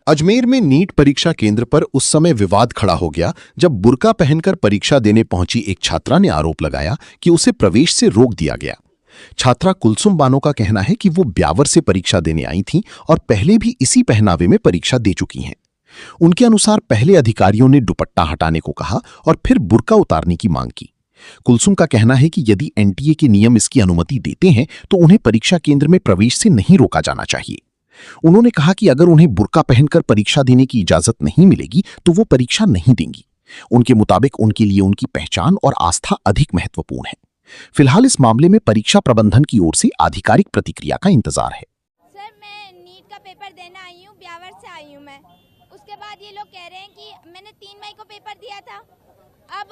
अजमेर में नीट परीक्षा केंद्र पर उस समय विवाद खड़ा हो गया जब बुर्का पहनकर परीक्षा देने पहुंची एक छात्रा ने आरोप लगाया कि उसे प्रवेश से रोक दिया गया। छात्रा कुलसुम बानो का कहना है कि वो ब्यावर से परीक्षा देने आई थीं और पहले भी इसी पहनावे में परीक्षा दे चुकी हैं। उनके अनुसार पहले अधिकारियों ने दुपट्टा हटाने को कहा और फिर बुर्का उतारने की मांग की। कुलसुम का कहना है कि यदि एनटीए के नियम इसकी अनुमति देते हैं तो उन्हें परीक्षा केंद्र में प्रवेश से नहीं रोका जाना चाहिए। उन्होंने कहा कि अगर उन्हें बुर्का पहनकर परीक्षा देने की इजाजत नहीं मिलेगी तो वो परीक्षा नहीं देंगी। उनके मुताबिक उनके लिए उनकी पहचान और आस्था अधिक महत्वपूर्ण है। फिलहाल इस मामले में परीक्षा प्रबंधन की ओर से आधिकारिक प्रतिक्रिया का इंतजार है। सर, मैं नीट का पेपर देना आई हूँ, ब्यावर से आई हूँ मैं। उसके बाद ये लोग कह रहे हैं कि मैंने 3 मई को पेपर दिया था। अब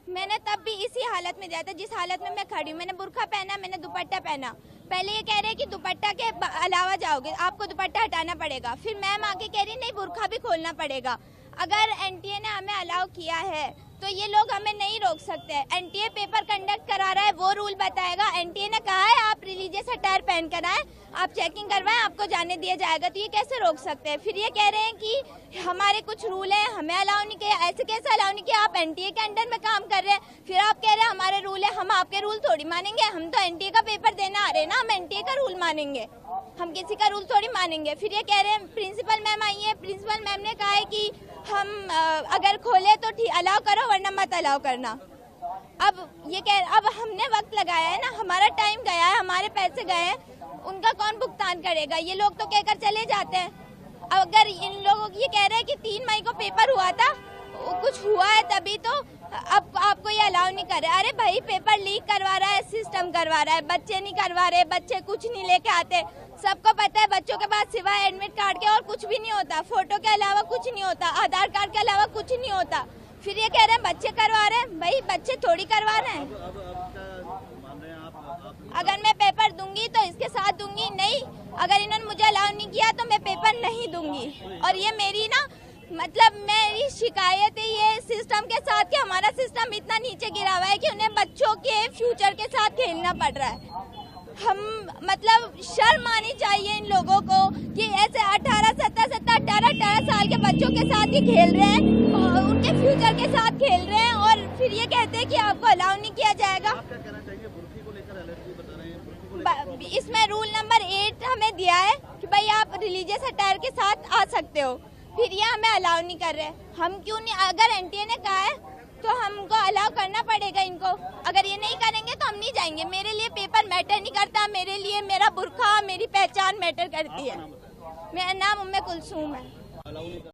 मैंने तब भी इसी हालत में दिया था जिस हालत में मैं खड़ी हूँ। मैंने बुर्का पहना, मैंने दुपट्टा पहना। पहले ये कह रहे हैं कि दुपट्टा के अलावा जाओगे, आपको दुपट्टा हटाना पड़ेगा। फिर मैम आके कह रही नहीं, बुर्का भी खोलना पड़ेगा। अगर एनटीए ने हमें अलाउ किया है तो ये लोग हमें नहीं रोक सकते। एनटीए पेपर कंडक्ट करा रहा है, वो रूल बताएगा। एनटीए ने कहा है आप रिलीजियस अटायर पहन कर आए, आप चेकिंग करवाएं, आपको जाने दिया जाएगा। तो ये कैसे रोक सकते हैं? फिर ये कह रहे हैं कि हमारे कुछ रूल है, हमें अलाउ नहीं किया। ऐसे कैसे अलाउ नहीं किया? आप एनटीए के अंडर में काम कर रहे हैं, फिर आप कह रहे हैं हमारे रूल है। हम आपके रूल थोड़ी मानेंगे, हम तो एनटीए का पेपर देने आ रहे हैं ना, हम एनटीए का रूल मानेंगे, हम किसी का रूल थोड़ी मानेंगे। फिर ये कह रहे हैं, प्रिंसिपल मैम आई है, प्रिंसिपल मैम ने कहा है कि हम अगर खोले तो ठीक अलाउ करो, वरना मत अलाउ करना। अब हमने वक्त लगाया है ना, हमारा टाइम गया है, हमारे पैसे गए हैं, उनका कौन भुगतान करेगा? ये लोग तो कहकर चले जाते हैं। अगर इन लोगों ये कह रहे हैं कि 3 मई को पेपर हुआ था, कुछ हुआ है तभी तो अब आपको ये अलाउ नहीं कर रहे। अरे भाई, पेपर लीक करवा रहा है, सिस्टम करवा रहा है, बच्चे नहीं करवा रहे, बच्चे कुछ नहीं लेके आते। सबको पता है बच्चों के पास सिवाय एडमिट कार्ड के और कुछ भी नहीं होता, फोटो के अलावा कुछ नहीं होता, आधार कार्ड के अलावा कुछ नहीं होता। फिर ये कह रहे हैं बच्चे करवा रहे हैं। भाई, बच्चे थोड़ी करवा रहे हैं। अगर मैं पेपर दूंगी तो इसके साथ दूंगी, नहीं अगर इन्होंने मुझे अलाउ नहीं किया तो मैं पेपर नहीं दूंगी। और ये मेरी मेरी शिकायत है ये सिस्टम के साथ कि हमारा सिस्टम इतना नीचे गिरा हुआ है कि उन्हें बच्चों के फ्यूचर के साथ खेलना पड़ रहा है। हम शर्म आनी चाहिए इन लोगों को कि ऐसे 18 साल के बच्चों के साथ ही खेल रहे हैं और उनके फ्यूचर के साथ खेल रहे हैं, और फिर ये कहते हैं कि आपको अलाउ नहीं किया जाएगा। इसमें रूल नंबर 8 हमें दिया है कि भाई आप रिलीजियस अटायर के साथ आ सकते हो, फिर ये हमें अलाउ नहीं कर रहे। हम क्यों नहीं? अगर एनटीए ने कहा है तो हमको अलाउ करना पड़ेगा इनको। अगर ये नहीं करेंगे तो हम नहीं जाएंगे। मेरे लिए पेपर मैटर नहीं करता, मेरे लिए मेरा बुर्का, मेरी पहचान मैटर करती है। मेरा नाम उम्मे कुलसूम है।